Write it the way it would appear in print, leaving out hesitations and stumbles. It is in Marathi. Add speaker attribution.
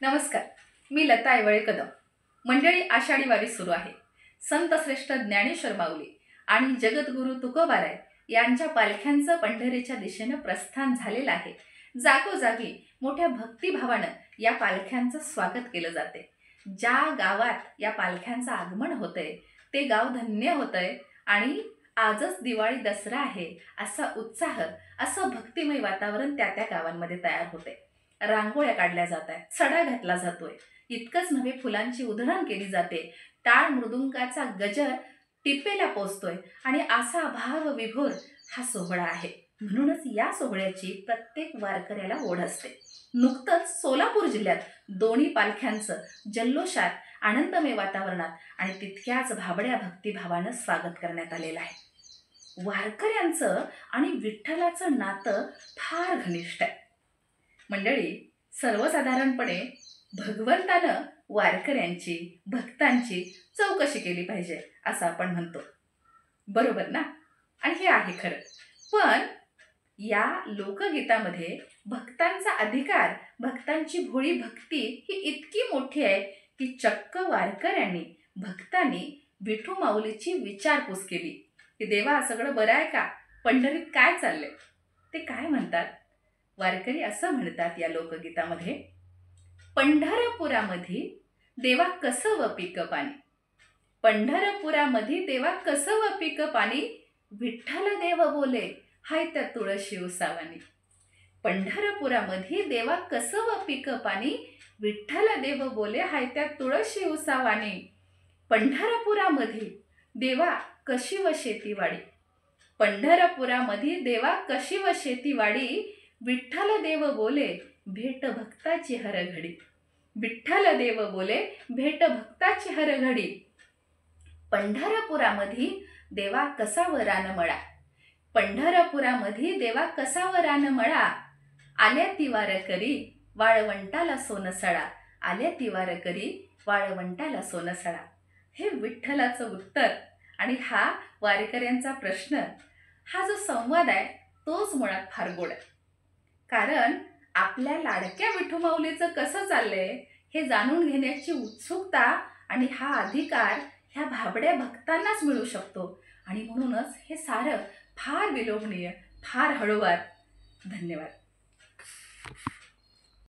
Speaker 1: नमस्कार, मी लता ऐवळे कदम। मंडळी, आषाढी वारी सुरू आहे। संत श्रेष्ठ ज्ञानेश्वर माऊली आणि जगद्गुरू तुकोबाराय यांच्या पालख्यांचं पंढरीच्या दिशेने प्रस्थान झालेलं आहे। जागोजागी मोठ्या भक्तिभावानं या पालख्यांचं स्वागत केलं जाते। ज्या गावात या पालख्यांचं आगमन होतंय ते गाव धन्य होतंय आणि आजच दिवाळी दसरा आहे असा उत्साह, असं भक्तिमय वातावरण त्या त्या गावांमध्ये तयार होते। रांगोळ्या काढल्या जात आहेत, सडा घातला जातोय। इतकंच नव्हे, फुलांची उधळण केली जाते, टाळ मृदुंगाचा गजर टिपेला पोचतोय आणि असा भाव विभोर हा सोहळा आहे। म्हणूनच या सोहळ्याची प्रत्येक वारकऱ्याला ओढ असते। नुकतंच सोलापूर जिल्ह्यात दोन्ही पालख्यांचं जल्लोषात, आनंदमय वातावरणात आणि तितक्याच भाबड्या भक्तिभावानं स्वागत करण्यात आलेलं आहे। वारकऱ्यांचं आणि विठ्ठलाचं नातं फार घनिष्ठ आहे। मंडळी, सर्वसाधारणपणे भगवंतानं वारकऱ्यांची, भक्तांची चौकशी केली पाहिजे असं आपण म्हणतो, बरोबर ना? आणि हे आहे खरं। पण या लोकगीतामध्ये भक्तांचा अधिकार, भक्तांची भोळी भक्ती ही इतकी मोठी आहे की चक्क वारकऱ्यांनी, भक्तांनी विठू माऊलीची विचारपूस केली की देवा, सगळं बरं आहे का? पंढरीत काय चाललंय? ते काय म्हणतात? वारकरी असं म्हणतात या लोकगीतामध्ये, पंढरपुरामध्ये देवा कसं व पीक पाणी, पंढरपुरामध्ये देवा कसं व पीक पाणी, विठ्ठल देव बोले हाय त्या तुळशी उसावानी। पंढरपुरामध्ये देवा कसं व पीक पाणी, विठ्ठल देव बोले हाय त्या तुळशी उसावानी। पंढरपुरामध्ये देवा कशी व शेतीवाडी, पंढरपुरामध्ये देवा कशी व शेतीवाडी, विठ्ठल देव बोले भेट भक्ताची हर घडी, विठ्ठल देव बोले भेट भक्ताची हर घडी। पंढरपुरामध्ये देवा कसा व रानमळा, पंढरपुरामध्ये देवा कसा व रानमळा, आल्या ती वारकरी वाळवंटाला सोनसळा, आल्या ती वारकरी वाळवंटाला सोनसळा। हे विठ्ठलाचं उत्तर आणि हा वारकऱ्यांचा प्रश्न, हा जो संवाद आहे तोच मुळात फार गोड आहे। कारण आपल्या लाडक्या विठू माऊलीचं कसं चाललंय हे जाणून घेण्याची उत्सुकता आणि हा अधिकार ह्या भाबड्या भक्तांनाच मिळू शकतो। आणि म्हणूनच हे सारं फार विलोभनीय, फार हळूवार। धन्यवाद।